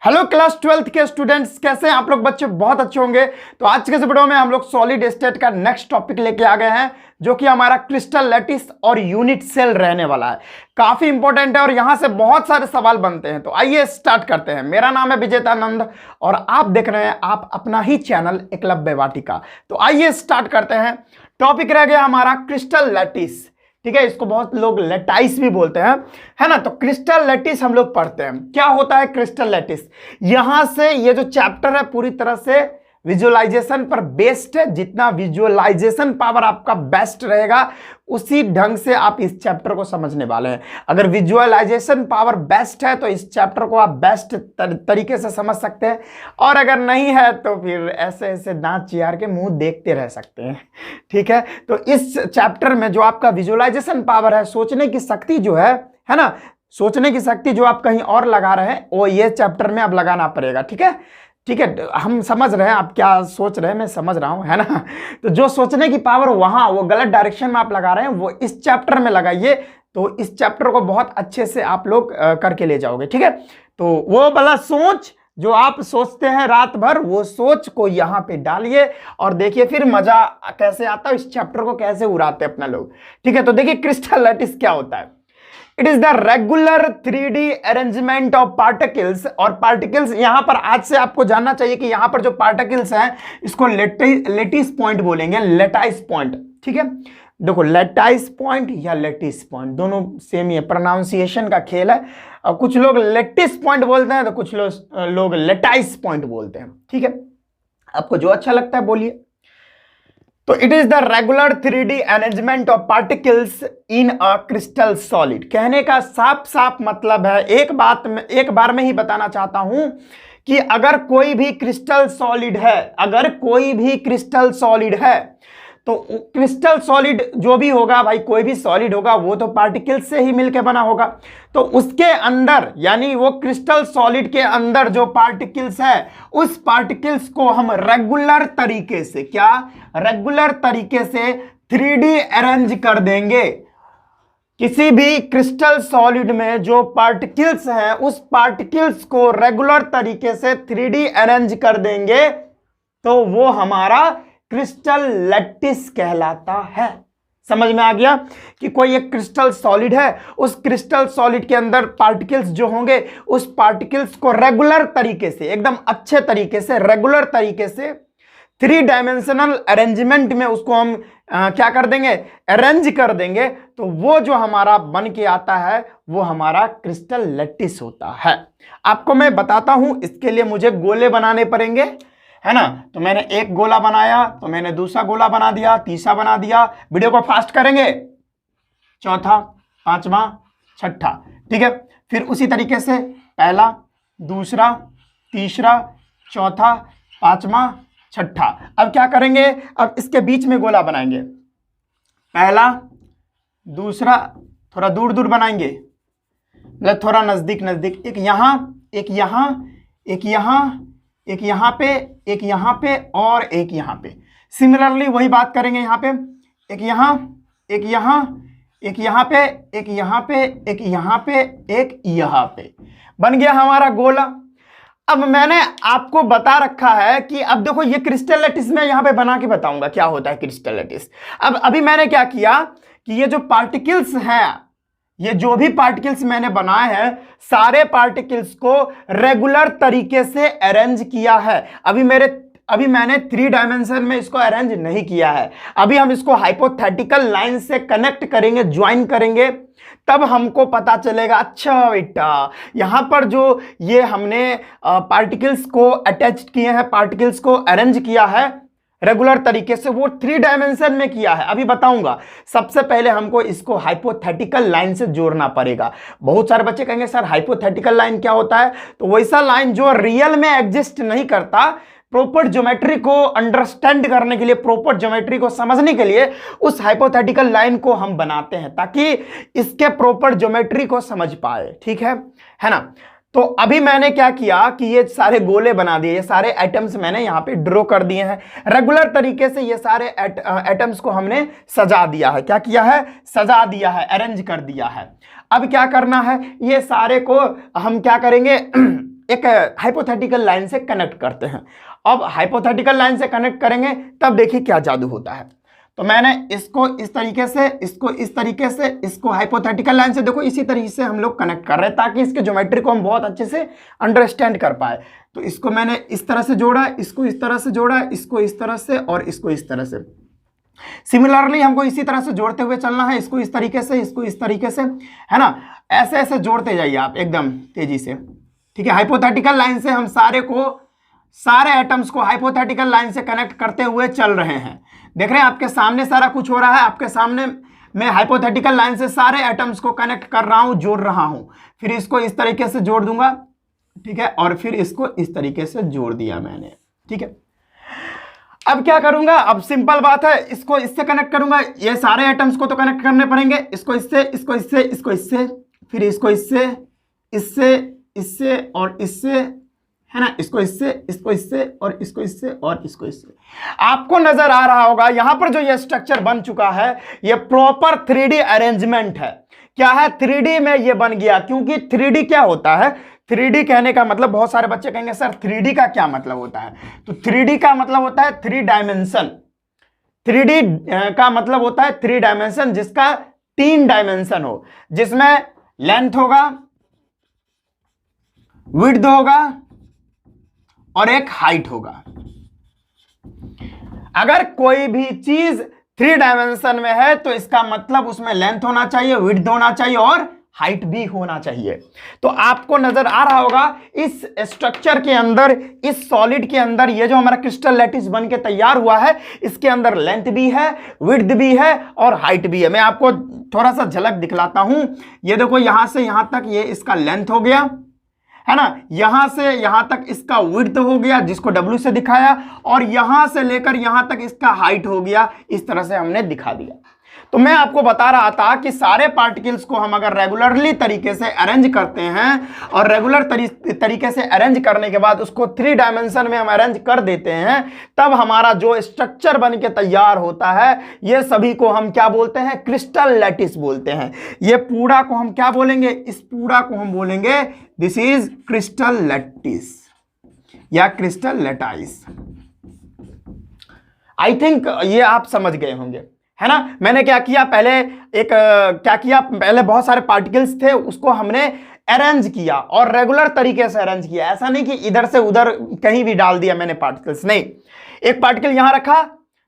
Hello class 12th के students, कैसे हैं आप लोग? बच्चे बहुत अच्छे होंगे। तो आज के इस वीडियो में हम लोग सॉलिड स्टेट का नेक्स्ट टॉपिक लेके आ गए हैं, जो कि हमारा क्रिस्टल लैटिस और यूनिट सेल रहने वाला है। काफी इंपॉर्टेंट है और यहां से बहुत सारे सवाल बनते हैं। तो आइए स्टार्ट करते हैं। मेरा नाम है विजेतानंद और आप देख रहे हैं आप अपना ही चैनल एकलव्य वाटिका। तो आइए स्टार्ट करते हैं। टॉपिक रह गया हमारा क्रिस्टल लैटिस, ठीक है। इसको बहुत लोग लेटाइस भी बोलते हैं, है ना। तो क्रिस्टल लैटिस हम लोग पढ़ते हैं। क्या होता है क्रिस्टल लैटिस? यहां से ये जो चैप्टर है पूरी तरह से विजुअलाइजेशन पर बेस्ड है। जितना विजुअलाइजेशन पावर आपका बेस्ट रहेगा उसी ढंग से आप इस चैप्टर को समझने वाले हैं। अगर विजुअलाइजेशन पावर बेस्ट है तो इस चैप्टर को आप बेस्ट तरीके से समझ सकते हैं, और अगर नहीं है तो फिर ऐसे ऐसे दांत चियार के मुंह देखते रह सकते हैं, ठीक है। तो इस चैप्टर में जो आपका विजुअलाइजेशन पावर है, सोचने की शक्ति जो है ना, सोचने की शक्ति जो आप कहीं और लगा रहे हैं वो ये चैप्टर में अब लगाना पड़ेगा, ठीक है। ठीक है, हम समझ रहे हैं आप क्या सोच रहे हैं, मैं समझ रहा हूं, है ना। तो जो सोचने की पावर वहां वो गलत डायरेक्शन में आप लगा रहे हैं, वो इस चैप्टर में लगाइए। तो इस चैप्टर को बहुत अच्छे से आप लोग करके ले जाओगे, ठीक है। तो वो वाला सोच जो आप सोचते हैं रात भर, वो सोच को यहाँ पे डालिए और देखिए फिर मजा कैसे आता है, इस चैप्टर को कैसे उड़ाते हैं अपना लोग, ठीक है। तो देखिए क्रिस्टल लैटिस क्या होता है। It is the regular 3D arrangement of particles. और पार्टिकल्स यहां पर आज से आपको जानना चाहिए कि यहां पर जो पार्टिकल्स हैं इसको लेटिस पॉइंट बोलेंगे, लेटाइस पॉइंट, ठीक है। देखो लेटाइस पॉइंट या लेटिस पॉइंट दोनों सेम ही है, प्रोनाउंसिएशन का खेल है। और कुछ लोग लेटिस पॉइंट बोलते हैं तो कुछ लोग लेटाइस पॉइंट बोलते हैं, ठीक है। आपको जो अच्छा लगता है बोलिए। तो it is the regular 3D arrangement of particles in a crystal solid. कहने का साफ साफ मतलब है, एक बार में ही बताना चाहता हूं कि अगर कोई भी क्रिस्टल सॉलिड है, अगर कोई भी क्रिस्टल सॉलिड है तो क्रिस्टल सॉलिड जो भी होगा भाई, कोई भी सॉलिड होगा वो तो पार्टिकल्स से ही मिलकर बना होगा। तो उसके अंदर यानी वो क्रिस्टल सॉलिड के अंदर जो पार्टिकल्स है उस पार्टिकल्स को हम रेगुलर तरीके से, क्या रेगुलर तरीके से 3D अरेंज कर देंगे। किसी भी क्रिस्टल सॉलिड में जो पार्टिकल्स हैं उस पार्टिकल्स को रेगुलर तरीके से 3D अरेंज कर देंगे तो वो हमारा क्रिस्टल लैटिस कहलाता है। समझ में आ गया कि कोई एक क्रिस्टल सॉलिड है, उस क्रिस्टल सॉलिड के अंदर पार्टिकल्स जो होंगे उस पार्टिकल्स को रेगुलर तरीके से, एकदम अच्छे तरीके से, रेगुलर तरीके से 3 डायमेंशनल अरेंजमेंट में उसको हम क्या कर देंगे, अरेंज कर देंगे। तो वो जो हमारा बन के आता है वो हमारा क्रिस्टल लैटिस होता है। आपको मैं बताता हूं, इसके लिए मुझे गोले बनाने पड़ेंगे, है ना। तो मैंने एक गोला बनाया, तो मैंने दूसरा गोला बना दिया, तीसरा बना दिया। वीडियो को फास्ट करेंगे, चौथा, पांचवा, छठा, ठीक है। फिर उसी तरीके से पहला, दूसरा, तीसरा, चौथा, पांचवा, छठा। अब क्या करेंगे, अब इसके बीच में गोला बनाएंगे। पहला, दूसरा, थोड़ा दूर दूर बनाएंगे, मतलब थोड़ा नजदीक नजदीक, एक यहां, एक यहां, एक यहां, एक यहां पे, एक यहां पे और एक यहां पे। सिमिलरली वही बात करेंगे, यहां पे एक, यहां एक, यहां एक, यहां पे एक, यहां पे एक, यहां पे एक, यहां पे। बन गया हमारा गोला। अब मैंने आपको बता रखा है कि अब देखो ये क्रिस्टल लैटिस में यहां पे बना के बताऊंगा क्या होता है क्रिस्टल लैटिस। अब अभी मैंने क्या किया कि ये जो पार्टिकल्स हैं, ये जो भी पार्टिकल्स मैंने बनाए हैं सारे पार्टिकल्स को रेगुलर तरीके से अरेंज किया है। अभी मैंने 3 डायमेंशन में इसको अरेंज नहीं किया है। अभी हम इसको हाइपोथेटिकल लाइन से कनेक्ट करेंगे, ज्वाइन करेंगे, तब हमको पता चलेगा अच्छा बेटा यहां पर जो ये हमने पार्टिकल्स को अटैच किए हैं, पार्टिकल्स को अरेंज किया है रेगुलर तरीके से, वो 3 डायमेंशन में किया है। अभी बताऊंगा। सबसे पहले हमको इसको हाइपोथेटिकल लाइन से जोड़ना पड़ेगा। बहुत सारे बच्चे कहेंगे सर हाइपोथेटिकल लाइन क्या होता है? तो वैसा लाइन जो रियल में एग्जिस्ट नहीं करता, प्रॉपर ज्योमेट्री को अंडरस्टैंड करने के लिए, प्रॉपर ज्योमेट्री को समझने के लिए उस हाइपोथेटिकल लाइन को हम बनाते हैं ताकि इसके प्रॉपर ज्योमेट्री को समझ पाए, ठीक है ना। तो अभी मैंने क्या किया कि ये सारे गोले बना दिए, ये सारे एटम्स मैंने यहां पे ड्रॉ कर दिए हैं। रेगुलर तरीके से ये सारे एटम्स को हमने सजा दिया है। क्या किया है? सजा दिया है, अरेंज कर दिया है। अब क्या करना है, ये सारे को हम क्या करेंगे एक हाइपोथेटिकल लाइन से कनेक्ट करते हैं। अब हाइपोथेटिकल लाइन से कनेक्ट करेंगे तब देखिए क्या जादू होता है। तो मैंने इसको इस तरीके से, इसको इस तरीके से, इसको हाइपोथेटिकल लाइन से देखो इसी तरीके से हम लोग कनेक्ट कर रहे हैं ताकि इसके ज्योमेट्री को हम बहुत अच्छे से अंडरस्टैंड कर पाए। तो इसको मैंने इस तरह से जोड़ा, इसको इस तरह से जोड़ा, इसको इस तरह से और इसको इस तरह से। सिमिलरली हमको इसी तरह से जोड़ते हुए चलना है, इसको इस तरीके से, इसको इस तरीके से, है ना। ऐसे ऐसे जोड़ते जाइए आप एकदम तेजी से, ठीक है। हाइपोथेटिकल लाइन से हम सारे एटम्स को हाइपोथेटिकल लाइन से कनेक्ट करते हुए चल रहे हैं। देख रहे हैं आपके सामने सारा कुछ हो रहा है, आपके सामने मैं हाइपोथेटिकल लाइन से सारे एटम्स को कनेक्ट कर रहा हूं, जोड़ रहा हूं। फिर इसको इस तरीके से जोड़ दूंगा, ठीक है, और फिर इसको इस तरीके से जोड़ दिया मैंने, ठीक है। अब क्या करूंगा, अब सिंपल बात है, इसको इससे कनेक्ट करूंगा। ये सारे एटम्स को तो कनेक्ट करने पड़ेंगे, इसको इससे, इसको इससे, इसको इससे, फिर इसको इससे, इससे, इससे और इससे, है ना, इसको इससे, इसको इससे और इसको इससे और इसको इससे। आपको नजर आ रहा होगा यहां पर जो ये स्ट्रक्चर बन चुका है, ये प्रॉपर 3D अरेंजमेंट है। क्या है, 3D में ये बन गया। क्योंकि 3D क्या होता है, 3D कहने का मतलब, बहुत सारे बच्चे कहेंगे सर 3D का क्या मतलब होता है। तो 3D का मतलब होता है 3 डायमेंशन। 3D का मतलब होता है 3 डायमेंशन, जिसका 3 डायमेंशन हो, जिसमें लेंथ होगा, विड्थ होगा और एक हाइट होगा। अगर कोई भी चीज 3 डायमेंशन में है तो इसका मतलब उसमें लेंथ होना चाहिए, विड्थ होना चाहिए और हाइट भी होना चाहिए। तो आपको नजर आ रहा होगा इस स्ट्रक्चर के अंदर, इस सॉलिड के अंदर, ये जो हमारा क्रिस्टल लैटिस बन के तैयार हुआ है, इसके अंदर लेंथ भी है, विड्थ भी है और हाइट भी है। मैं आपको थोड़ा सा झलक दिखलाता हूं। ये देखो, यहां से यहां तक ये इसका लेंथ हो गया, है ना, यहां से यहां तक इसका विड्थ हो गया जिसको W से दिखाया, और यहां से लेकर यहां तक इसका हाइट हो गया। इस तरह से हमने दिखा दिया। तो मैं आपको बता रहा था कि सारे पार्टिकल्स को हम अगर रेगुलरली तरीके से अरेंज करते हैं और रेगुलर तरीके से अरेंज करने के बाद उसको 3 डायमेंशन में हम अरेंज कर देते हैं, तब हमारा जो स्ट्रक्चर बन के तैयार होता है, ये सभी को हम क्या बोलते हैं, क्रिस्टल लैटिस बोलते हैं। ये पूरा को हम क्या बोलेंगे, इस पूरा को हम बोलेंगे दिस इज क्रिस्टल लैटिस या क्रिस्टल लैटाइस। आई थिंक ये आप समझ गए होंगे, है ना। मैंने क्या किया, पहले बहुत सारे पार्टिकल्स थे, उसको हमने अरेंज किया और रेगुलर तरीके से अरेंज किया। ऐसा नहीं कि इधर से उधर कहीं भी डाल दिया मैंने पार्टिकल्स, नहीं। एक पार्टिकल यहां रखा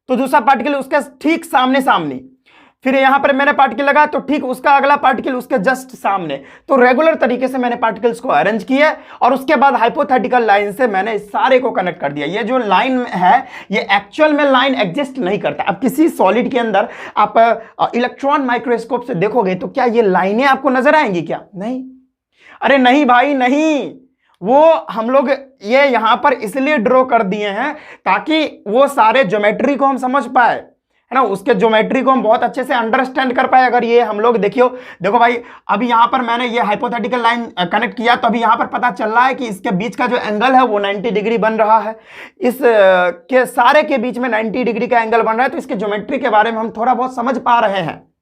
तो दूसरा पार्टिकल उसके ठीक सामने सामने, फिर यहां पर मैंने पार्टिकल लगा तो ठीक उसका अगला पार्टिकल उसके जस्ट सामने। तो रेगुलर तरीके से मैंने पार्टिकल्स को अरेंज किया और उसके बाद हाइपोथेटिकल लाइन से मैंने सारे को कनेक्ट कर दिया। ये जो लाइन है ये एक्चुअल में लाइन एग्जिस्ट नहीं करता। अब किसी सॉलिड के अंदर आप इलेक्ट्रॉन माइक्रोस्कोप से देखोगे तो क्या ये लाइनें आपको नजर आएंगी क्या? नहीं, अरे नहीं भाई नहीं। वो हम लोग ये यहां पर इसलिए ड्रॉ कर दिए हैं ताकि वो सारे ज्योमेट्री को हम समझ पाए, है ना, उसके ज्योमेट्री को हम बहुत अच्छे से अंडरस्टैंड कर पाए। अगर ये हम लोग देखो भाई, अभी यहां पर मैंने ये हाइपोथेटिकल लाइन कनेक्ट किया तो अभी यहां पर पता चल रहा है कि इसके बीच का जो एंगल है वो 90 डिग्री बन रहा है। इस के सारे के बीच में 90 डिग्री का एंगल बन रहा है, तो इसके ज्योमेट्री के बारे में हम थोड़ा बहुत समझ पा रहे हैं।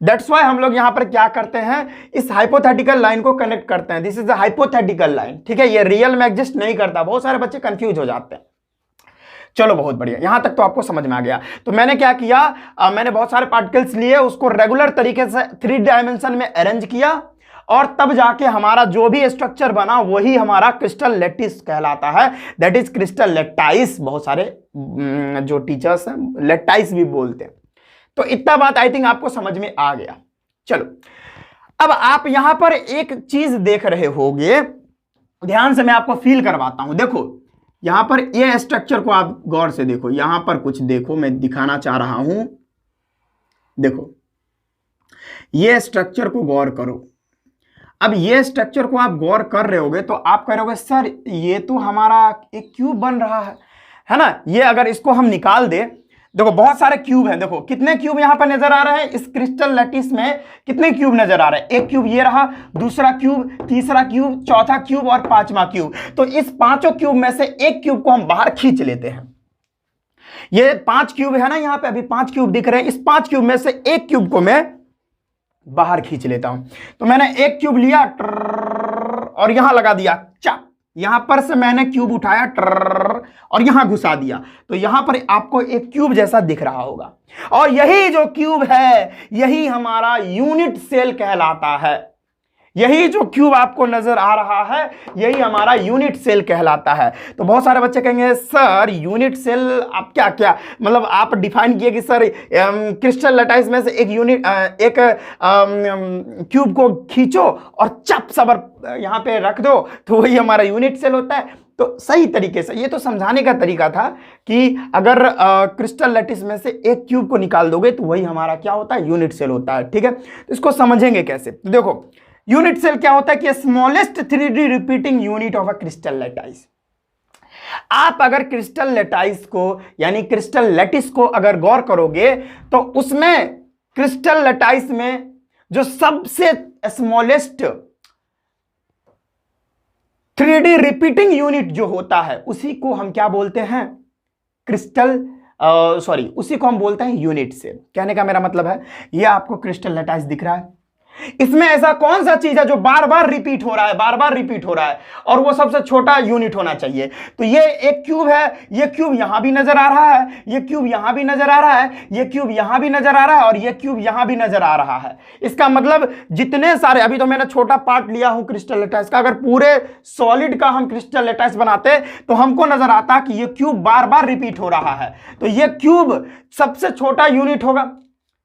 दैट्स वाई हम लोग यहां पर क्या करते हैं, इस हाइपोथेटिकल लाइन को कनेक्ट करते हैं। This is a hypothetical line, ठीक है, ये रियल में एग्जिस्ट नहीं करता। बहुत सारे बच्चे कंफ्यूज हो जाते हैं। चलो बहुत बढ़िया, यहां तक तो आपको समझ में आ गया। तो मैंने क्या किया, मैंने बहुत सारे पार्टिकल्स लिए, उसको रेगुलर तरीके से 3 डायमेंशन में अरेंज किया और तब जाके हमारा जो भी स्ट्रक्चर बना वही हमारा क्रिस्टल लैटिस कहलाता है। That is crystal lattice. बहुत सारे जो टीचर्स हैं लैटाइस भी बोलते हैं। तो इतना बात आई थिंक आपको समझ में आ गया। चलो, अब आप यहां पर एक चीज देख रहे होंगे, ध्यान से मैं आपको फील करवाता हूं। देखो यहां पर ये स्ट्रक्चर को आप गौर से देखो, यहां पर कुछ देखो, मैं दिखाना चाह रहा हूं। देखो ये स्ट्रक्चर को गौर करो। अब ये स्ट्रक्चर को आप गौर कर रहे होगे तो आप कह रहे सर ये तो हमारा एक क्यूब बन रहा है ना। ये अगर इसको हम निकाल दे, देखो बहुत सारे क्यूब हैं। देखो कितने क्यूब यहां पर नजर आ रहे हैं, इस क्रिस्टल लैटिस में कितने क्यूब नजर आ रहे हैं। एक क्यूब ये रहा, दूसरा क्यूब, तीसरा क्यूब, चौथा क्यूब और 5वां क्यूब। तो इस 5 क्यूब में से एक क्यूब को हम बाहर खींच लेते हैं। ये 5 क्यूब है ना, यहां पे अभी 5 क्यूब दिख रहे हैं। इस 5 क्यूब में से एक क्यूब को मैं बाहर खींच लेता हूं। तो मैंने एक क्यूब लिया और यहां लगा दिया चाप, यहां पर से मैंने क्यूब उठाया और यहां घुसा दिया, तो यहां पर आपको एक क्यूब जैसा दिख रहा होगा, और यही जो क्यूब है यही हमारा यूनिट सेल कहलाता है। यही जो क्यूब आपको नजर आ रहा है यही हमारा यूनिट सेल कहलाता है। तो बहुत सारे बच्चे कहेंगे सर यूनिट सेल आप क्या क्या मतलब आप डिफाइन किए कि सर क्रिस्टल लैटिस में से एक क्यूब को खींचो और चप सबर यहां पे रख दो तो वही हमारा यूनिट सेल होता है। तो सही तरीके से ये तो समझाने का तरीका था कि अगर क्रिस्टल लैटिस में से एक क्यूब को निकाल दोगे तो वही हमारा क्या होता है, यूनिट सेल होता है। ठीक है, तो इसको समझेंगे कैसे। तो देखो यूनिट सेल क्या होता है कि smallest 3D repeating unit of a crystal lattice. आप अगर क्रिस्टल लैटिस को यानी क्रिस्टल लैटिस को अगर गौर करोगे तो उसमें क्रिस्टल लैटिस में जो सबसे स्मॉलेस्ट 3D रिपीटिंग यूनिट जो होता है उसी को हम क्या बोलते हैं, उसी को हम बोलते हैं यूनिट सेल। कहने का मेरा मतलब है ये आपको क्रिस्टल लैटिस दिख रहा है, इसमें ऐसा कौन सा चीज है जो बार बार रिपीट हो रहा है, बार बार रिपीट हो रहा है और वो सबसे छोटा यूनिट होना चाहिए। तो ये एक क्यूब है, ये क्यूब यहां भी नजर आ रहा है, ये क्यूब यहां भी नजर आ रहा है, ये क्यूब यहां भी नजर आ रहा है और ये क्यूब यहां भी नजर आ रहा है। इसका मतलब जितने सारे, अभी तो मैंने छोटा पार्ट लिया हूं क्रिस्टल लैटिस का, अगर पूरे सॉलिड का हम क्रिस्टल लैटिस बनाते तो हमको नजर आता कि ये क्यूब बार बार रिपीट हो रहा है। तो ये क्यूब सबसे छोटा यूनिट होगा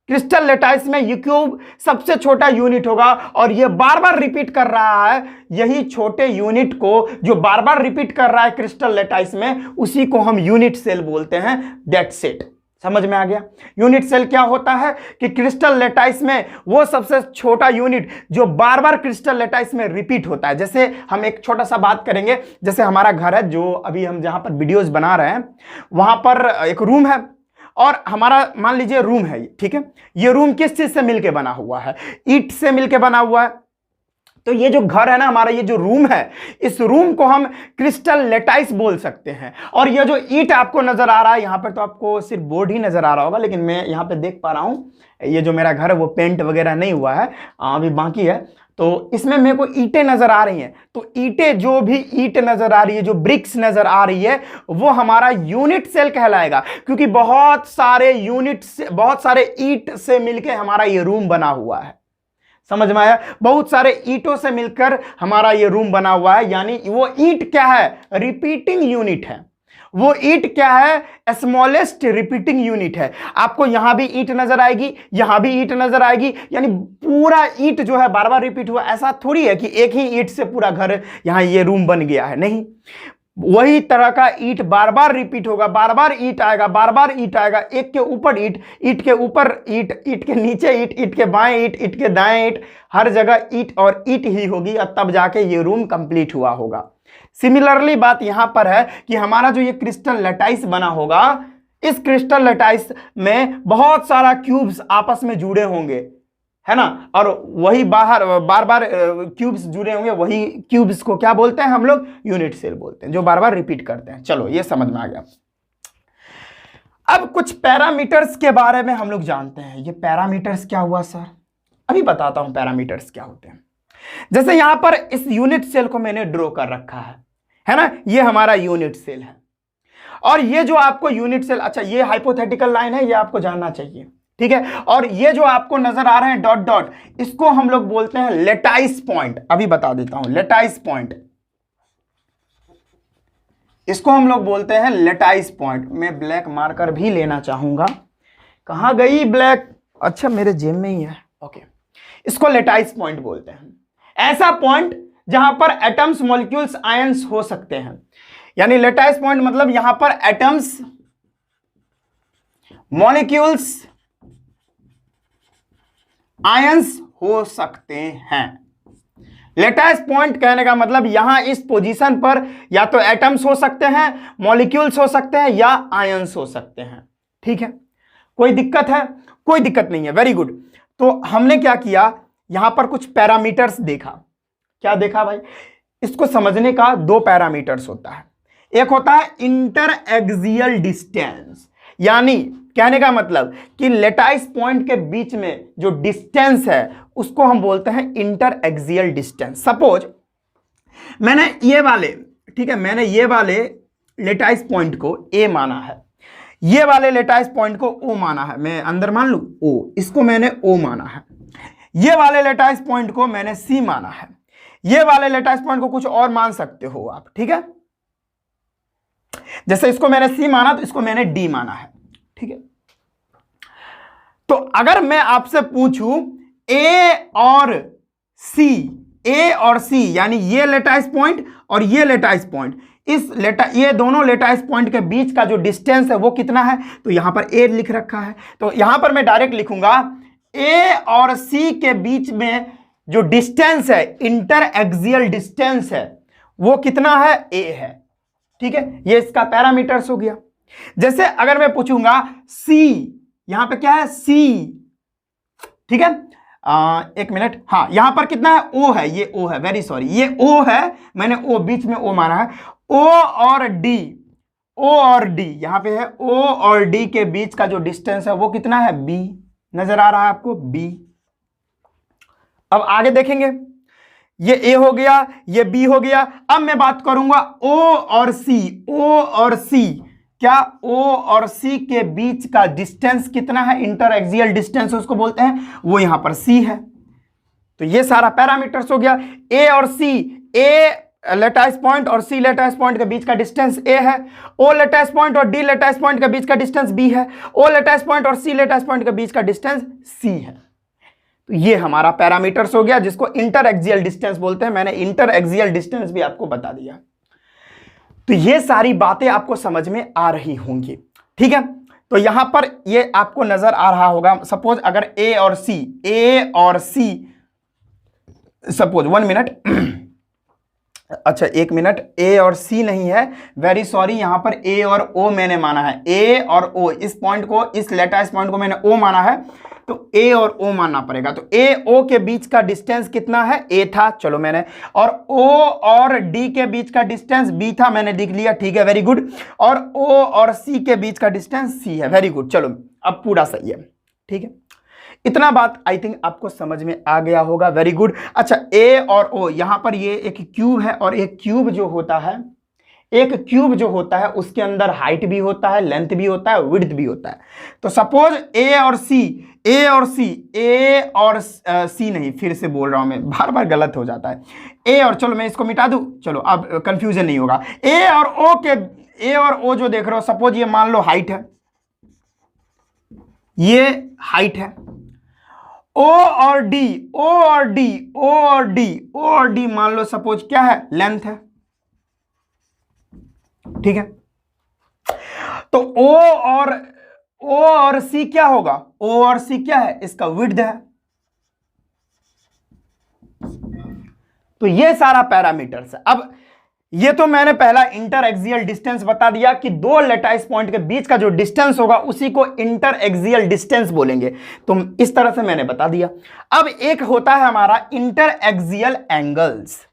क्रिस्टल लैटिस में, ये क्यूब सबसे छोटा यूनिट होगा और ये बार बार रिपीट कर रहा है। यही छोटे यूनिट को जो बार बार रिपीट कर रहा है क्रिस्टल लैटिस में उसी को हम यूनिट सेल बोलते हैं। दैट्स इट, समझ में आ गया। यूनिट सेल क्या होता है कि क्रिस्टल लैटिस में वो सबसे छोटा यूनिट जो बार बार क्रिस्टल लैटिस में रिपीट होता है। जैसे हम एक छोटा सा बात करेंगे, जैसे हमारा घर है जो अभी हम जहां पर वीडियोस बना रहे हैं वहां पर एक रूम है और हमारा मान लीजिए रूम है, ठीक है। ये रूम किस चीज से मिलके बना हुआ है, ईंट से मिलके बना हुआ है। तो ये जो घर है ना हमारा, ये जो रूम है, इस रूम को हम क्रिस्टल लैटिस बोल सकते हैं। और ये जो ईंट आपको नजर आ रहा है, यहां पर तो आपको सिर्फ बोर्ड ही नजर आ रहा होगा, लेकिन मैं यहां पे देख पा रहा हूं ये जो मेरा घर है वो पेंट वगैरह नहीं हुआ है, अभी बाकी है। तो इसमें मेरे को ईंटें नजर आ रही हैं, तो ईंटें जो भी ईंट नजर आ रही है, जो ब्रिक्स नजर आ रही है, वो हमारा यूनिट सेल कहलाएगा। क्योंकि बहुत सारे यूनिट से, बहुत सारे ईंट से मिलकर हमारा ये रूम बना हुआ है। समझ में आया, बहुत सारे ईंटों से मिलकर हमारा ये रूम बना हुआ है। यानी वो ईंट क्या है, रिपीटिंग यूनिट है। वो ईंट क्या है, स्मॉलेस्ट रिपीटिंग यूनिट है। आपको यहां भी ईंट नजर आएगी, यहां भी ईंट नजर आएगी, यानी पूरा ईंट जो है बार बार रिपीट हुआ। ऐसा थोड़ी है कि एक ही ईंट से पूरा घर यहां ये रूम बन गया है, नहीं। वही तरह का ईंट बार बार रिपीट होगा, बार बार ईंट आएगा, बार बार ईंट आएगा, एक के ऊपर ईंट, ईंट के ऊपर ईंट, ईंट के नीचे ईंट, ईंट के बाएं ईंट, ईंट के दाएं ईंट, हर जगह ईंट और ईंट ही होगी और तब जाके ये रूम कंप्लीट हुआ होगा। सिमिलरली बात यहां पर है कि हमारा जो ये क्रिस्टल लैटिस बना होगा, इस क्रिस्टल लैटिस में बहुत सारा क्यूब्स आपस में जुड़े होंगे, है ना, और वही बाहर बार बार क्यूब्स जुड़े होंगे, वही क्यूब्स को क्या बोलते हैं हम लोग, यूनिट सेल बोलते हैं, जो बार बार रिपीट करते हैं। चलो ये समझ में आ गया। अब कुछ पैरामीटर्स के बारे में हम लोग जानते हैं। ये पैरामीटर्स क्या हुआ सर, अभी बताता हूं पैरामीटर्स क्या होते हैं। जैसे यहां पर इस यूनिट सेल को मैंने ड्रॉ कर रखा है ना, ये हमारा यूनिट सेल है। और ये जो आपको यूनिट सेल, अच्छा ये हाइपोथेटिकल लाइन है, ये आपको जानना चाहिए, ठीक है। और ये जो आपको नजर आ रहे हैं डॉट डॉट, इसको हम लोग बोलते हैं लैटिस पॉइंट। अभी बता देता हूं, लैटिस पॉइंट, इसको हम लोग बोलते हैं लैटिस पॉइंट। मैं ब्लैक मार्कर भी लेना चाहूंगा, कहां गई ब्लैक, अच्छा मेरे जेब में ही है, ओके। इसको लैटिस पॉइंट बोलते हैं, ऐसा पॉइंट जहां पर एटम्स, मॉलिक्यूल्स, आयंस हो सकते हैं। यानी लैटिस पॉइंट मतलब यहां पर एटम्स, मॉलिक्यूल्स, आयंस हो सकते हैं। लैटिस पॉइंट कहने का मतलब यहां इस पोजीशन पर या तो एटम्स हो सकते हैं, मॉलिक्यूल्स हो सकते हैं या आयंस हो सकते हैं, ठीक है। कोई दिक्कत है, कोई दिक्कत नहीं है, वेरी गुड। तो हमने क्या किया, यहां पर कुछ पैरामीटर्स देखा। क्या देखा भाई, इसको समझने का दो पैरामीटर्स होता है। एक होता है इंटर एक्सियल डिस्टेंस, यानी कहने का मतलब कि लैटिस पॉइंट के बीच में जो डिस्टेंस है उसको हम बोलते हैं इंटर एक्सियल डिस्टेंस। सपोज मैंने ये वाले ठीक है, मैंने ये वाले लेटाइस पॉइंट को ए माना है, ये वाले लेटाइस पॉइंट को ओ माना है, मैं अंदर मान लू ओ, इसको मैंने ओ माना है, ये वाले लेटाइस पॉइंट को मैंने सी माना है, ये वाले लेटाइस पॉइंट को कुछ और मान सकते हो आप, ठीक है। जैसे इसको मैंने सी माना तो इसको मैंने डी माना है, ठीक है। तो अगर मैं आपसे पूछूं ए और सी यानी ये लेटाइस पॉइंट और ये लेटाइस पॉइंट, ये दोनों लेटाइस पॉइंट के बीच का जो डिस्टेंस है वो कितना है, तो यहां पर ए लिख रखा है, तो यहां पर मैं डायरेक्ट लिखूंगा ए और सी के बीच में जो डिस्टेंस है, इंटर एक्सियल डिस्टेंस है, वो कितना है, ए है, ठीक है। ये इसका पैरामीटर्स हो गया। जैसे अगर मैं पूछूंगा सी, यहां पे क्या है, सी, ठीक है, एक मिनट, हाँ यहां पर कितना है, ओ है, ये ओ है, वेरी सॉरी, ये ओ है, मैंने ओ बीच में ओ माना है। ओ और डी यहां पे है, ओ और डी के बीच का जो डिस्टेंस है वो कितना है, बी, नजर आ रहा है आपको, बी। अब आगे देखेंगे, ये ए हो गया, ये बी हो गया। अब मैं बात करूंगा ओ और सी, क्या ओ और सी के बीच का डिस्टेंस कितना है, इंटर एक्सियल डिस्टेंस उसको बोलते हैं, वो यहां पर सी है। तो ये सारा पैरामीटर्स हो गया। ए और सी, ए लेटाइस पॉइंट और सी लेटाइस पॉइंट के बीच का डिस्टेंस ए है, ओ लेटाइस पॉइंट और डी लेटाइस पॉइंट के बीच का डिस्टेंस बी है, ओ लेटाइस पॉइंट और सी लेटाइस पॉइंट के बीच का डिस्टेंस सी है। तो ये हमारा पैरामीटर्स हो गया, जिसको इंटर एक्सियल डिस्टेंस बोलते हैं। मैंने इंटर एक्सियल डिस्टेंस भी आपको बता दिया। तो ये सारी बातें आपको समझ में आ रही होंगी, ठीक है। तो यहां पर ये आपको नजर आ रहा होगा, सपोज अगर ए और सी, सपोज 1 मिनट, अच्छा 1 मिनट, ए और सी नहीं है, वेरी सॉरी, यहां पर ए और ओ मैंने माना है, ए और ओ, इस पॉइंट को, इस लेटाइस पॉइंट को मैंने ओ माना है, तो ए और ओ मानना पड़ेगा। तो ए ओ के बीच का डिस्टेंस कितना है, ए था, चलो मैंने, और ओ और डी के बीच का डिस्टेंस बी था, मैंने लिख लिया, ठीक है, वेरी गुड। और ओ और सी के बीच का डिस्टेंस सी है, वेरी गुड, चलो अब पूरा सही है, ठीक है। इतना बात आई थिंक आपको समझ में आ गया होगा, वेरी गुड। अच्छा, ए और ओ, यहां पर ये एक क्यूब है, और एक क्यूब जो होता है उसके अंदर हाइट भी होता है, लेंथ भी होता है, विड्थ भी होता है। तो सपोज ए और सी नहीं, फिर से बोल रहा हूं मैं, बार बार गलत हो जाता है, ए और, चलो मैं इसको मिटा दूं, चलो अब कंफ्यूजन नहीं होगा। ए और ओ जो देख रहे हो, सपोज ये मान लो हाइट है, ये हाइट है। ओ और डी मान लो सपोज क्या है, लेंथ है, ठीक है। तो ओ और सी क्या होगा, ओ और सी क्या है, इसका विड्थ है। तो ये सारा पैरामीटर्स है। अब ये तो मैंने पहला इंटर एक्सियल डिस्टेंस बता दिया कि दो लेटाइस पॉइंट के बीच का जो डिस्टेंस होगा उसी को इंटर एक्सियल डिस्टेंस बोलेंगे, तो इस तरह से मैंने बता दिया। अब एक होता है हमारा इंटर एक्सियल एंगल्स,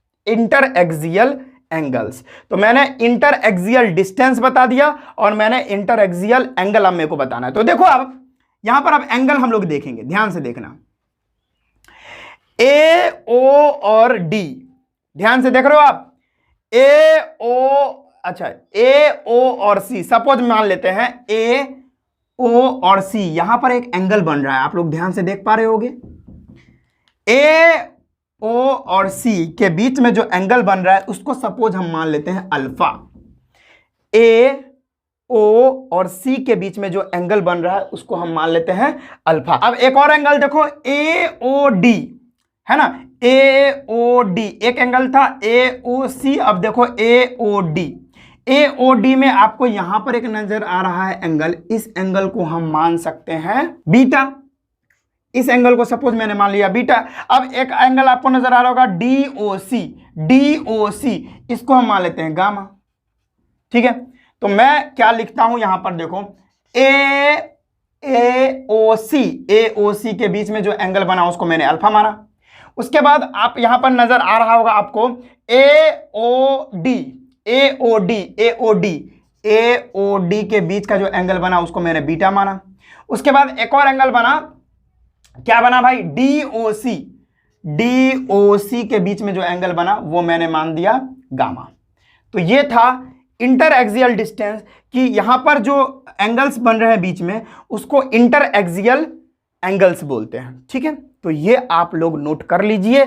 तो मैंने इंटर एक्सियल डिस्टेंस बता दिया और मैंने इंटर एक्सियल एंगल अब मेरे को बताना है। तो देखो अब यहां पर अब एंगल हम लोग देखेंगे, ध्यान से देखना, ए ओ और डी, ध्यान से देख रहे हो आप, ए ओ और सी, सपोज मान लेते हैं ए ओ और सी, यहां पर एक एंगल बन रहा है, आप लोग ध्यान से देख पा रहे होगे। ए ओ और सी के बीच में जो एंगल बन रहा है उसको सपोज हम मान लेते हैं अल्फा। ए ओ और सी के बीच में जो एंगल बन रहा है उसको हम मान लेते हैं अल्फा। अब एक और एंगल देखो, ए ओ डी है ना, ए ओ डी एक एंगल था, ए ओ सी, अब देखो ए ओ डी में आपको यहां पर एक नजर आ रहा है एंगल, इस एंगल को हम मान सकते हैं बीटा, इस एंगल को सपोज मैंने मान लिया बीटा। अब एक एंगल आपको नजर आ रहा होगा डी ओ सी, इसको हम मान लेते हैं गामा, ठीक है। तो मैं क्या लिखता हूं यहां पर देखो, ए ओ सी के बीच में जो एंगल बना उसको मैंने अल्फा माना। उसके बाद आप यहां पर नजर आ रहा होगा आपको ए ओ डी के बीच का जो एंगल बना उसको मैंने बीटा माना। उसके बाद एक और एंगल बना, क्या बना भाई, डी ओ सी के बीच में जो एंगल बना वो मैंने मान दिया गामा। तो ये था इंटर एक्सियल डिस्टेंस, कि यहां पर जो एंगल्स बन रहे हैं बीच में उसको इंटर एक्सियल एंगल्स बोलते हैं। ठीक है, तो ये आप लोग नोट कर लीजिए।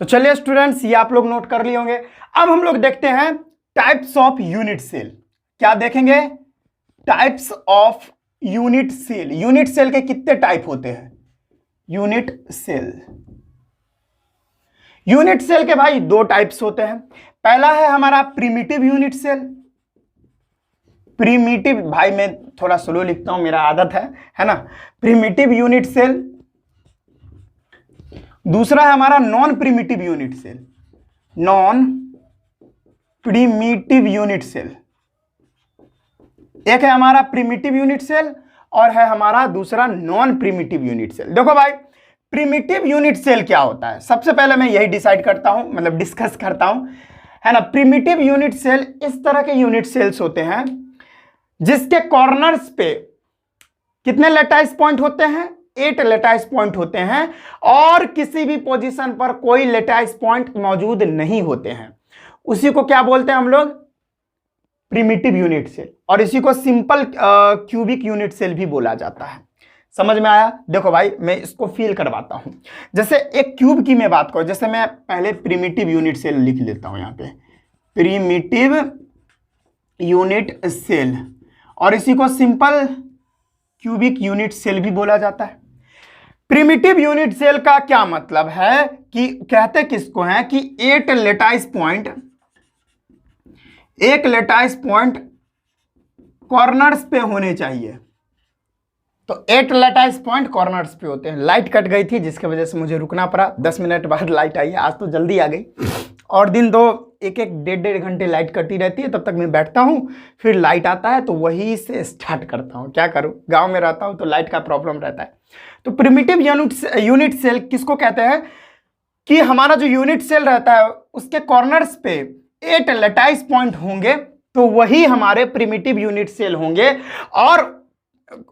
तो चलिए स्टूडेंट्स, ये आप लोग नोट कर लिए होंगे। अब हम लोग देखते हैं टाइप्स ऑफ यूनिट सेल। क्या देखेंगे? Types of unit cell. Unit cell के कितने टाइप होते हैं? यूनिट सेल, यूनिट सेल के भाई दो टाइप्स होते हैं। पहला है हमारा प्रिमिटिव यूनिट सेल। प्रिमिटिव, भाई मैं थोड़ा स्लो लिखता हूं, मेरा आदत है ना। Primitive unit cell. दूसरा है हमारा non primitive unit cell. Non primitive unit cell. एक है हमारा प्रिमिटिव यूनिट सेल और है हमारा दूसरा नॉन प्रिमिटिव यूनिट सेल। देखो भाई, प्रिमिटिव यूनिट सेल क्या होता है? सबसे पहले मैं यही डिसाइड करता हूं, मतलब डिस्कस करता हूं, है ना। प्रिमिटिव यूनिट सेल इस तरह के यूनिट सेल्स होते हैं जिसके कॉर्नर्स पे कितने लेटाइस पॉइंट होते हैं? 8 लेटाइस पॉइंट होते हैं और किसी भी पोजीशन पर कोई लेटाइस पॉइंट मौजूद नहीं होते हैं। उसी को क्या बोलते हैं हम लोग? Primitive unit cell. और इसी को सिंपल क्यूबिक यूनिट सेल भी बोला जाता है। समझ में आया? देखो भाई, मैं इसको फील करवाता हूं। जैसे एक क्यूब की मैं बात करूं, जैसे मैं पहले प्रिमिटिव यूनिट सेल लिख लेता हूं यहां पे, प्रिमिटिव यूनिट सेल, और इसी को सिंपल क्यूबिक यूनिट सेल भी बोला जाता है। प्रिमिटिव यूनिट सेल का क्या मतलब है कि कहते किसको हैं कि 8 लेटाइस पॉइंट, एक लेटाइस पॉइंट कॉर्नर्स पे होने चाहिए। तो 8 लेटाइस पॉइंट कॉर्नर्स पे होते हैं। लाइट कट गई थी जिसकी वजह से मुझे रुकना पड़ा, 10 मिनट बाद लाइट आई है। आज तो जल्दी आ गई, और दिन दो एक डेढ़ घंटे लाइट कटी रहती है, तब तक मैं बैठता हूँ, फिर लाइट आता है तो वही से स्टार्ट करता हूँ। क्या करूँ, गांव में रहता हूँ तो लाइट का प्रॉब्लम रहता है। तो प्रिमिटिव यूनिट सेल किसको कहते हैं कि हमारा जो यूनिट सेल रहता है उसके कॉर्नर्स पे 8 लेटाइस पॉइंट होंगे, तो वही हमारे प्रिमिटिव यूनिट सेल होंगे। और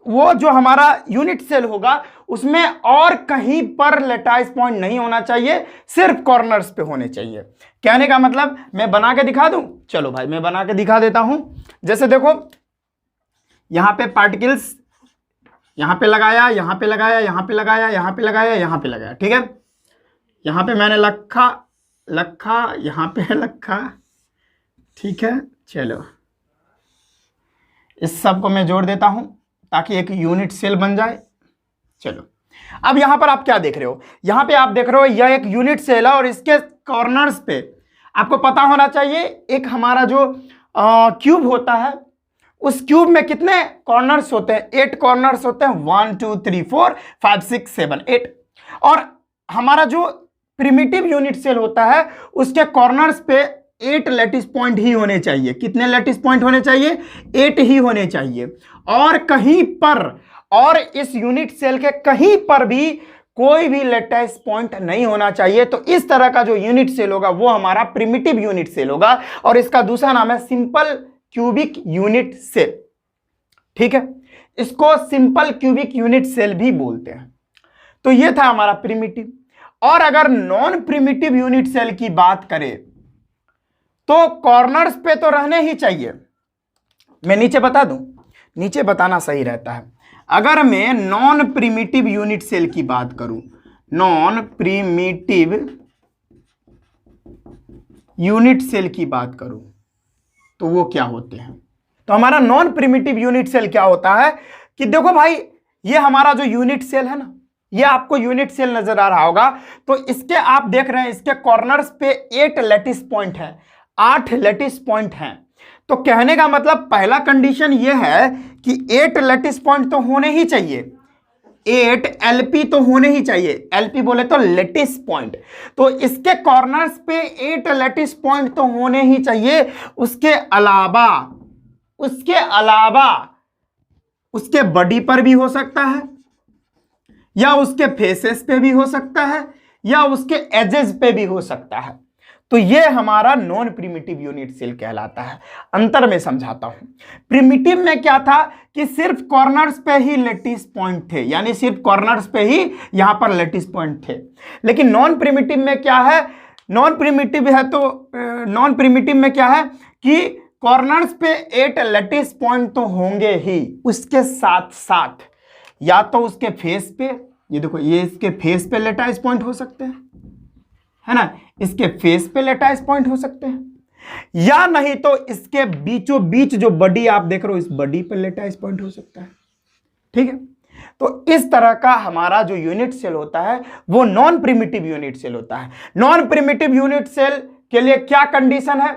वो जो हमारा यूनिट सेल होगा उसमें और कहीं पर लेटाइस पॉइंट नहीं होना चाहिए, सिर्फ कॉर्नर्स पे होने चाहिए। कहने का मतलब, मैं बना के दिखा दूं? चलो भाई मैं बना के दिखा देता हूं। जैसे देखो, यहां पे पार्टिकल्स यहां पे लगाया, यहां पे लगाया, यहां पे लगाया, यहां पे लगाया, यहां पे लगाया। ठीक है, यहां पे मैंने लखा, यहां पे लखा। ठीक है, चलो इस सब को मैं जोड़ देता हूं ताकि एक यूनिट सेल बन जाए। चलो, अब यहां पर आप क्या देख रहे हो? यहां पे आप देख रहे हो यह एक यूनिट सेल है और इसके कॉर्नर्स पे आपको पता होना चाहिए, एक हमारा जो क्यूब होता है उस क्यूब में कितने कॉर्नर्स होते हैं? 8 कॉर्नर्स होते हैं। 1 2 3 4 5 6 7 8। और हमारा जो प्रिमिटिव यूनिट सेल होता है उसके कॉर्नर्स पे 8 लैटिस पॉइंट ही होने चाहिए। कितने लैटिस पॉइंट होने चाहिए? 8 ही होने चाहिए। और कहीं पर, और इस यूनिट सेल के कहीं पर भी कोई भी लैटिस पॉइंट नहीं होना चाहिए। तो इस तरह का जो यूनिट सेल होगा वो हमारा प्रिमिटिव यूनिट सेल होगा, और इसका दूसरा नाम है सिंपल क्यूबिक यूनिट सेल। ठीक है, इसको सिंपल क्यूबिक यूनिट सेल भी बोलते हैं। तो ये था हमारा प्रिमिटिव। और अगर नॉन प्रिमिटिव यूनिट सेल की बात करें तो कॉर्नर्स पे तो रहने ही चाहिए। मैं नीचे बता दूं, नीचे बताना सही रहता है। अगर मैं नॉन प्रिमिटिव यूनिट सेल की बात करूं, नॉन प्रिमिटिव यूनिट सेल की बात करूं, तो वो क्या होते हैं? तो हमारा नॉन प्रिमिटिव यूनिट सेल क्या होता है कि देखो भाई, ये हमारा जो यूनिट सेल है ना, ये आपको यूनिट सेल नजर आ रहा होगा। तो इसके आप देख रहे हैं इसके कॉर्नर्स पे 8 लैटिस पॉइंट है, 8 लैटिस पॉइंट हैं। तो कहने का मतलब पहला कंडीशन ये है कि 8 लैटिस पॉइंट तो होने ही चाहिए, 8 एलपी तो होने ही चाहिए। एलपी बोले तो लैटिस पॉइंट। तो इसके कॉर्नर्स पे 8 लैटिस पॉइंट तो होने ही चाहिए। उसके अलावा उसके बॉडी पर भी हो सकता है, या उसके फेसेस पे भी हो सकता है, या उसके एजेस पे भी हो सकता है। तो ये हमारा नॉन प्रिमिटिव यूनिट सेल कहलाता है। अंतर में समझाता हूं। प्रिमिटिव में क्या था कि सिर्फ कॉर्नर्स पे ही लैटिस पॉइंट थे, यानी सिर्फ कॉर्नर्स पे ही यहां पर लैटिस पॉइंट थे। लेकिन नॉन प्रिमिटिव में क्या है, नॉन प्रिमिटिव है तो नॉन प्रिमिटिव में क्या है कि कॉर्नर्स पे 8 लैटिस पॉइंट तो होंगे ही, उसके साथ साथ या तो उसके फेस पे, ये देखो ये इसके फेस पे लैटिस पॉइंट हो सकते हैं, है ना, इसके फेस पे लैटिस पॉइंट हो सकते हैं, या नहीं तो इसके बीचों बीच जो बॉडी आप देख रहे हो इस बॉडी पे लैटिस पॉइंट हो सकता है। ठीक है, तो इस तरह का हमारा जो यूनिट सेल होता है वो नॉन प्रिमिटिव यूनिट सेल होता है। नॉन प्रिमिटिव यूनिट सेल के लिए क्या कंडीशन है,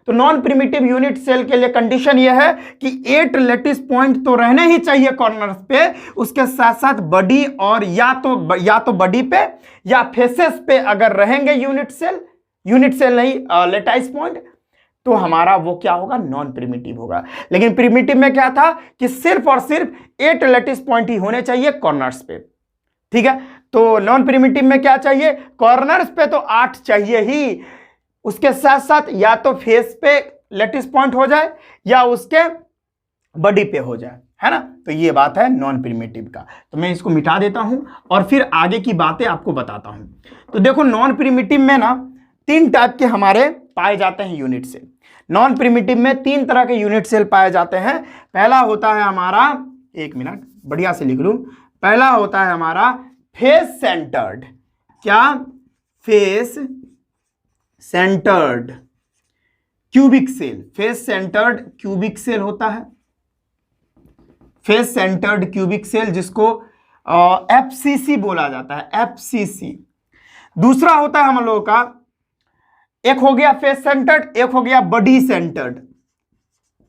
तो नॉन प्रिमिटिव यूनिट सेल के लिए कंडीशन यह है कि 8 लैटिस पॉइंट तो रहने ही चाहिए कॉर्नर्स पे, उसके साथ साथ बॉडी और या तो बॉडी पे या फेसेस पे अगर रहेंगे यूनिट सेल नहीं लैटिस पॉइंट, तो हमारा वो क्या होगा, नॉन प्रिमिटिव होगा। लेकिन प्रिमिटिव में क्या था कि सिर्फ और सिर्फ 8 लैटिस पॉइंट ही होने चाहिए कॉर्नर्स पे। ठीक है, तो नॉन प्रिमिटिव में क्या चाहिए, कॉर्नर्स पे तो 8 चाहिए ही, उसके साथ साथ या तो फेस पे लैटिस पॉइंट हो जाए या उसके बॉडी पे हो जाए, है ना। तो ये बात है नॉन प्रिमिटिव का। तो मैं इसको मिटा देता हूं और फिर आगे की बातें आपको बताता हूं। तो देखो नॉन प्रिमिटिव में ना 3 टाइप के हमारे पाए जाते हैं यूनिट सेल। नॉन प्रिमिटिव में 3 तरह के यूनिट सेल पाए जाते हैं। पहला होता है हमारा, एक मिनट बढ़िया से लिख लूं, पहला होता है हमारा फेस सेंटर्ड, क्या, face centred cubic cell. Face centred cubic cell होता है, फेस सेंटर्ड क्यूबिक सेल, जिसको एफसीसी बोला जाता है, एफसीसी। दूसरा होता है हम लोगों का, एक हो गया फेस सेंटर्ड, एक हो गया body centred,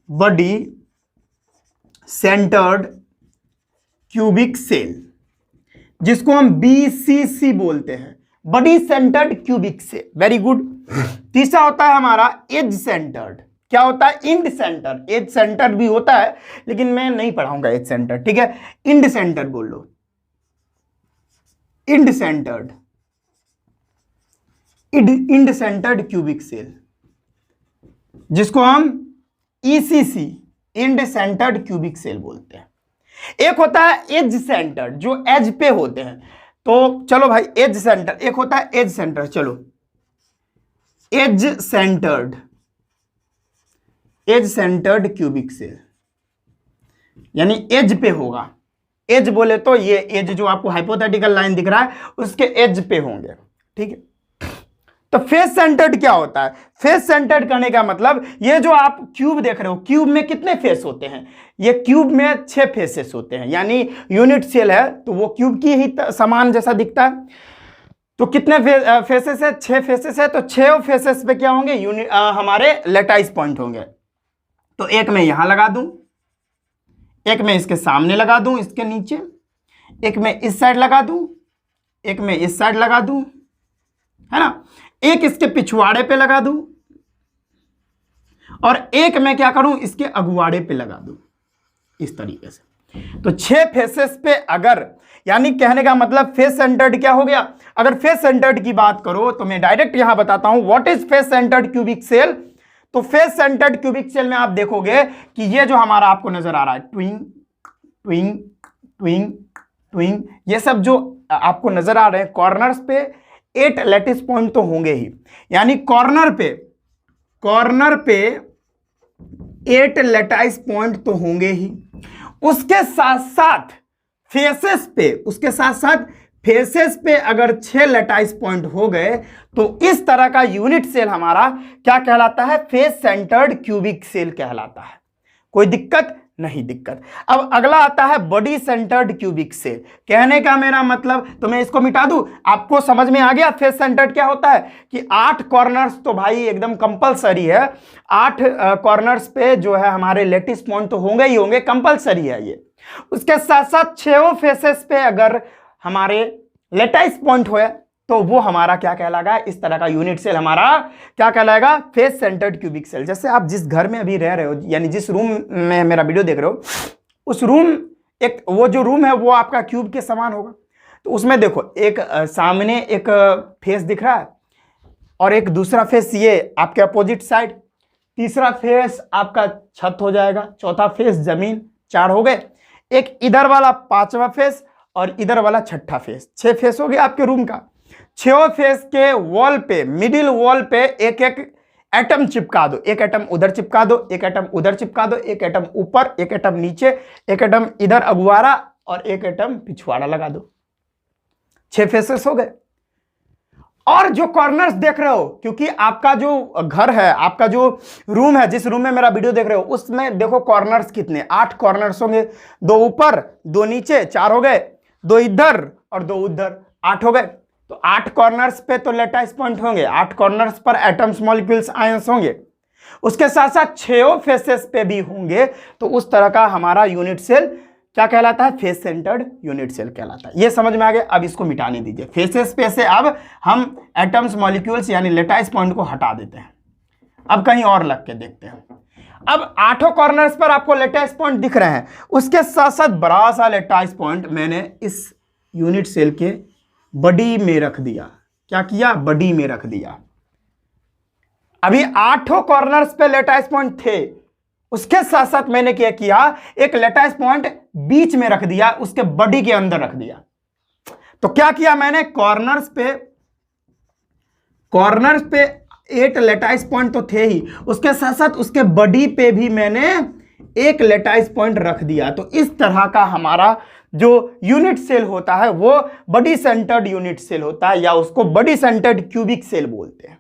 body centred cubic cell, जिसको हम बीसीसी बोलते हैं, body centred cubic cell. Very good. तीसरा होता है हमारा एज सेंटर्ड, क्या होता है, इंड सेंटर। एज सेंटर भी होता है लेकिन मैं नहीं पढ़ाऊंगा एज सेंटर, ठीक है, इंड सेंटर बोल लो, end centred, end centred cubic cell, जिसको हम ECC, end centred cubic cell बोलते हैं। एक होता है एज सेंटर्ड, जो एज पे होते हैं। तो चलो भाई एज सेंटर, एक होता है एज सेंटर, चलो edge centred, edge centred cubic cell, यानी एज पे होगा। एज बोले तो ये एज जो आपको हाइपोथेटिकल लाइन दिख रहा है उसके एज पे होंगे। ठीक है, तो फेस सेंटर्ड क्या होता है, फेस सेंटर्ड करने का मतलब ये जो आप क्यूब देख रहे हो, क्यूब में कितने फेस होते हैं, ये क्यूब में 6 फेसेस होते हैं, यानी यूनिट सेल है तो वो क्यूब की ही समान जैसा दिखता है। तो कितने फेसेस है, 6 फेसेस है, तो 6 फेसेस पे क्या होंगे, हमारे लैटिस पॉइंट होंगे। तो एक मैं यहां लगा दूं, एक मैं इसके सामने लगा दूं, इसके नीचे, एक मैं इस साइड लगा दूं, एक मैं इस साइड लगा दूं, है ना, एक इसके पिछवाड़े पे लगा दूं और एक मैं क्या करूं, इसके अगुवाड़े पे लगा दूं, इस तरीके से। तो 6 फेसेस पे अगर, यानी कहने का मतलब फेस सेंटर्ड क्या हो गया। अगर फेस सेंटर्ड की बात करो तो मैं डायरेक्ट यहां बताता हूं what is face centred cubic cell. तो फेस सेंटर्ड क्यूबिक सेल में आप देखोगे कि ये जो हमारा आपको नजर आ रहा है, ट्विंग ट्विंग ट्विंग ट्विंग, ये सब जो आपको नजर आ रहे हैं, कॉर्नर्स पे 8 लैटिस पॉइंट तो होंगे ही, यानी कॉर्नर पे 8 लैटिस पॉइंट तो होंगे ही। उसके साथ साथ फेसेस पे अगर 6 लैटिस पॉइंट हो गए तो इस तरह का यूनिट सेल हमारा क्या कहलाता है, फेस सेंटर्ड क्यूबिक सेल कहलाता है। कोई दिक्कत नहीं, दिक्कत। अब अगला आता है बॉडी सेंटर्ड क्यूबिक सेल। कहने का मेरा मतलब, तो मैं इसको मिटा दूं, आपको समझ में आ गया फेस सेंटर्ड क्या होता है कि 8 कॉर्नर्स तो भाई एकदम कंपलसरी है, 8 कॉर्नर्स पे जो है हमारे लैटिस पॉइंट तो होंगे ही होंगे, कंपलसरी है ये। उसके साथ साथ 6 फेसेस पे अगर हमारे लैटिस पॉइंट हुए तो वो हमारा क्या कहलाएगा, इस तरह का यूनिट सेल हमारा क्या कहलाएगा, फेस सेंटर्ड क्यूबिक सेल। जैसे आप जिस घर में अभी रह रहे हो, यानी जिस रूम में मेरा वीडियो देख रहे हो, उस रूम, एक वो जो रूम है वो आपका क्यूब के समान होगा। तो उसमें देखो एक सामने एक फेस दिख रहा है और एक दूसरा फेस ये आपके अपोजिट साइड, तीसरा फेस आपका छत हो जाएगा, चौथा फेस जमीन, 4 हो गए। एक इधर वाला 5वां फेस और इधर वाला 6ठा फेस, 6 फेस हो गया आपके रूम का। 6 फेस के वॉल पे, मिडिल वॉल पे एक एक एटम चिपका दो, एक एटम उधर चिपका दो, एक एटम उधर चिपका दो, एक एटम ऊपर, एक एटम नीचे, एक एटम इधर अगुवारा और एक एटम पिछवाड़ा लगा दो। 6 फेसेस हो गए। और जो कॉर्नर्स देख रहे हो, क्योंकि आपका जो घर है, आपका जो रूम है, जिस रूम में मेरा वीडियो देख रहे हो, उसमें देखो कॉर्नर्स कितने, 8 कॉर्नर्स होंगे। 2 ऊपर 2 नीचे, 4 हो गए। 2 इधर और 2 उधर, 8 हो गए। तो 8 कॉर्नर्स पे तो लेटाइस पॉइंट होंगे, 8 कॉर्नर्स पर एटम्स, मॉलिक्यूल्स, आयंस होंगे। उसके साथ साथ 6 फेसेस पे भी होंगे। तो उस तरह का हमारा यूनिट सेल क्या कहलाता है? फेस सेंटर्ड यूनिट सेल कहलाता है। ये समझ में आ गया। अब इसको मिटाने दीजिए। फेसेस पे से अब हम एटम्स, मॉलिक्यूल्स यानी लेटाइस पॉइंट को हटा देते हैं। अब कहीं और लग के देखते हैं। अब 8 कॉर्नर्स पर आपको लेटाइस पॉइंट दिख रहे हैं, उसके साथ साथ बड़ा सा लेटाइस पॉइंट मैंने इस यूनिट सेल के बॉडी में रख दिया। क्या किया? बॉडी में रख दिया। अभी 8 कॉर्नर्स पे लेटाइस पॉइंट थे, उसके साथ साथ मैंने क्या किया? एक लेटाइस पॉइंट बीच में रख दिया, उसके बॉडी के अंदर रख दिया। तो क्या किया मैंने? कॉर्नर्स पे 8 लेटाइस पॉइंट तो थे ही, उसके साथ साथ उसके बॉडी पे भी मैंने एक लेटाइस पॉइंट रख दिया। तो इस तरह का हमारा जो यूनिट सेल होता है वो बॉडी सेंटर्ड यूनिट सेल होता है, या उसको बॉडी सेंटर्ड क्यूबिक सेल बोलते हैं।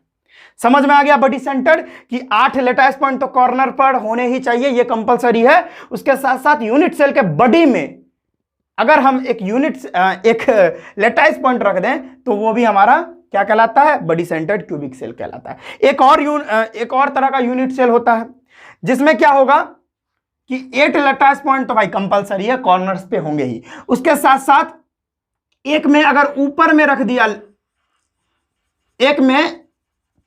समझ में आ गया बॉडी सेंटर्ड कि 8 लेटाइस पॉइंट तो कॉर्नर पर होने ही चाहिए, ये कंपलसरी है। उसके साथ साथ यूनिट सेल के बॉडी में अगर हम एक लेटाइस पॉइंट रख दें तो वो भी हमारा क्या कहलाता है? बॉडी सेंटर्ड क्यूबिक सेल कहलाता है। एक और तरह का यूनिट सेल होता है जिसमें क्या होगा कि 8 लेटाइस पॉइंट तो भाई कंपलसरी है, कॉर्नर्स पे होंगे ही। उसके साथ साथ एक में अगर ऊपर में रख दिया, एक में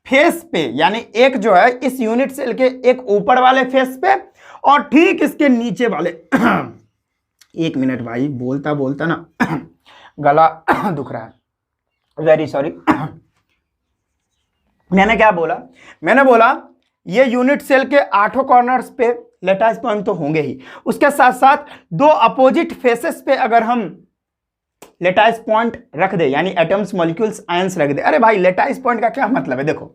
फेस पे, यानी एक जो है इस यूनिट सेल के एक ऊपर वाले फेस पे और ठीक इसके नीचे वाले 1 मिनट भाई, बोलता बोलता ना गला दुख रहा है, वेरी सॉरी। मैंने क्या बोला? मैंने बोला ये यूनिट सेल के 8 कॉर्नर्स पे लेटाइस पॉइंट तो होंगे ही, उसके साथ साथ 2 अपोजिट फेसेस पे अगर हम लेटाइस पॉइंट रख दे, यानी एटम्स, मॉलिक्यूल्स, आयंस रख दे। अरे भाई लेटाइस पॉइंट का क्या मतलब है? देखो,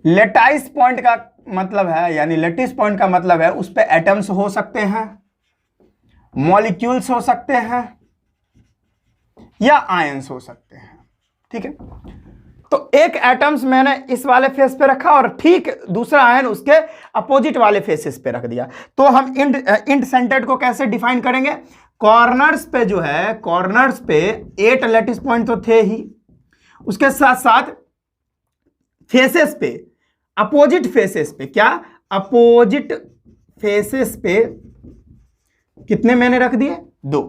लेटाइस पॉइंट का मतलब है, यानी लेटिस पॉइंट का मतलब है उस पे एटम्स हो सकते हैं, मॉलिक्यूल्स हो सकते हैं या आयंस हो सकते हैं। ठीक है, तो एक एटम्स मैंने इस वाले फेस पे रखा और ठीक दूसरा आयन उसके अपोजिट वाले फेसेस पे रख दिया। तो हम इंड सेंटर्ड को कैसे डिफाइन करेंगे? कॉर्नर्स पे जो है, कॉर्नर्स पे 8 लेटिस पॉइंट तो थे ही, उसके साथ साथ फेसेस पे, अपोजिट फेसेस पे, क्या अपोजिट फेसेस पे कितने मैंने रख दिए? 2।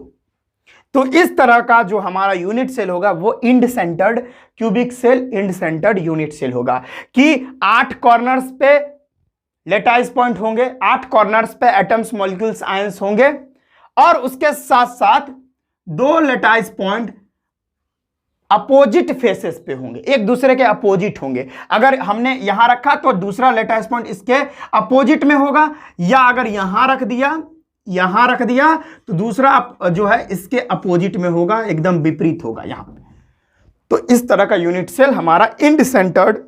तो इस तरह का जो हमारा यूनिट सेल होगा वो end centred cubic cell, end centred unit cell होगा कि 8 कॉर्नर्स पे लेटाइस पॉइंट होंगे, 8 कॉर्नर्स पे एटम्स, मॉलिक्यूल्स, आयंस होंगे और उसके साथ साथ 2 लेटाइस पॉइंट अपोजिट फेसेस पे होंगे, एक दूसरे के अपोजिट होंगे। अगर हमने यहां रखा तो दूसरा लेटाइस पॉइंट इसके अपोजिट में होगा, या अगर यहां रख दिया तो दूसरा जो है इसके अपोजिट में होगा, एकदम विपरीत होगा यहां पे। तो इस तरह का यूनिट सेल हमारा इंड सेंटर्ड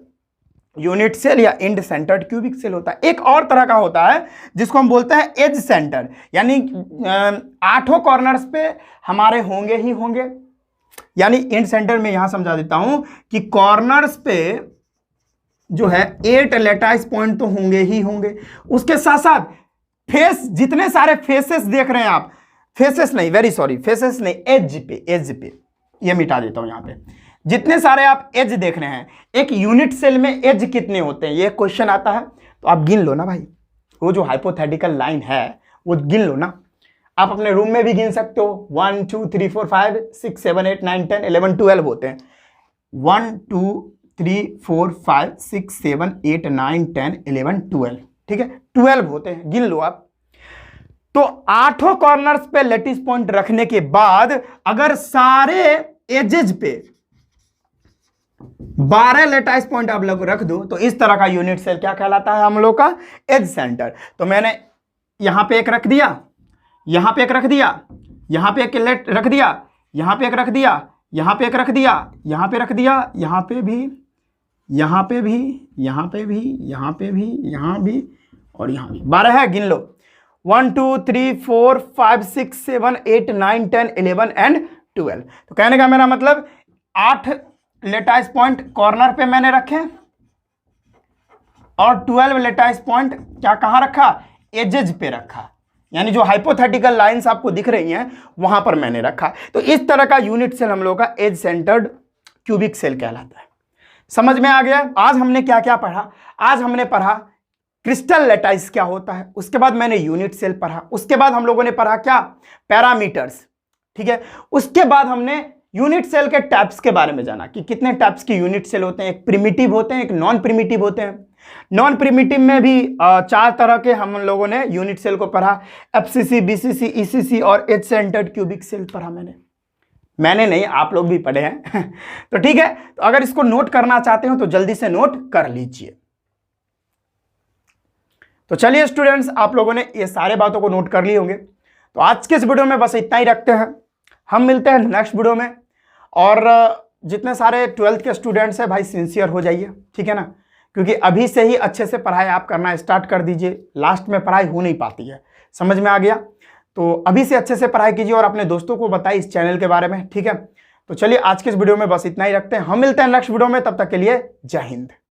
यूनिट सेल या इंड सेंटर्ड क्यूबिक सेल होता है। एक और तरह का होता है जिसको हम बोलते हैं एज सेंटर्ड, यानी 8 कॉर्नर्स पे हमारे होंगे ही होंगे। यानी इंड सेंटर में यहां समझा देता हूं कि कॉर्नर्स पे जो है 8 लेटाइस पॉइंट तो होंगे ही होंगे, उसके साथ साथ फेस, जितने सारे फेसेस देख रहे हैं आप, फेसेस नहीं, वेरी सॉरी, फेसेस नहीं, एज पे ये मिटा देता हूं। यहां पे जितने सारे आप एज देख रहे हैं, एक यूनिट सेल में एज कितने होते हैं ये क्वेश्चन आता है, तो आप गिन लो ना भाई, वो जो हाइपोथेटिकल लाइन है वो गिन लो ना। आप अपने रूम में भी गिन सकते हो, 1 2 3 4 5 6 7 8 9 10 11 12 होते हैं। 1 2 3 4 5 6 7 8 9 10 11 12, ठीक है, 12 होते हैं, गिन लो आप। तो 8 कॉर्नर्स पे लेटिस पॉइंट रखने के बाद अगर सारे एजेस पे 12 लेटाइस पॉइंट आप लोग रख दो तो इस तरह का यूनिट सेल क्या कहलाता है हम लोग का? Edge centre. तो मैंने यहां पे एक रख दिया, यहां पे एक रख दिया, यहां पे एक रख दिया, यहां पे एक रख दिया, यहां पे एक रख दिया, यहां पे रख दिया, यहां पे भी, यहां पे भी, यहां पे भी, यहां पे भी, यहां भी और यहां भी। 12 है, गिन लो। 1 2 3 4 5 6 7 8 9 10 11 एंड 12। तो कहने का मेरा मतलब 8 लेटाइस पॉइंट कॉर्नर पे मैंने रखे और 12 लेटाइस पॉइंट क्या कहां रखा? एजेज पे रखा, यानी जो हाइपोथेटिकल लाइंस आपको दिख रही हैं वहां पर मैंने रखा। तो इस तरह का यूनिट सेल हम लोग का एज सेंटर्ड क्यूबिक सेल कहलाता है। समझ में आ गया? आज हमने क्या क्या पढ़ा? आज हमने पढ़ा क्रिस्टल लेटाइस क्या होता है, उसके बाद मैंने यूनिट सेल पढ़ा, उसके बाद हम लोगों ने पढ़ा क्या? पैरामीटर्स, ठीक है। उसके बाद हमने यूनिट सेल के टाइप्स के बारे में जाना कि कितने टाइप्स के यूनिट सेल होते हैं। एक प्रिमिटिव होते हैं, एक नॉन प्रिमिटिव होते हैं। नॉन प्रिमिटिव में भी 4 तरह के हम लोगों ने यूनिट सेल को पढ़ा, एफसीसी, बीसीसी, ईसीसी और एज सेंटर्ड क्यूबिक सेल पढ़ा। मैंने नहीं, आप लोग भी पढ़े हैं तो ठीक है। तो अगर इसको नोट करना चाहते हो तो जल्दी से नोट कर लीजिए। तो चलिए स्टूडेंट्स, आप लोगों ने ये सारे बातों को नोट कर लिए होंगे। तो आज के इस वीडियो में बस इतना ही रखते हैं, हम मिलते हैं नेक्स्ट वीडियो में। और जितने सारे 12th के स्टूडेंट्स हैं भाई, सिंसियर हो जाइए, ठीक है ना, क्योंकि अभी से ही अच्छे से पढ़ाई आप करना स्टार्ट कर दीजिए, लास्ट में पढ़ाई हो नहीं पाती है। समझ में आ गया? तो अभी से अच्छे से पढ़ाई कीजिए और अपने दोस्तों को बताइए इस चैनल के बारे में, ठीक है। तो चलिए आज के इस वीडियो में बस इतना ही रखते हैं, हम मिलते हैं नेक्स्ट वीडियो में, तब तक के लिए जय हिंद।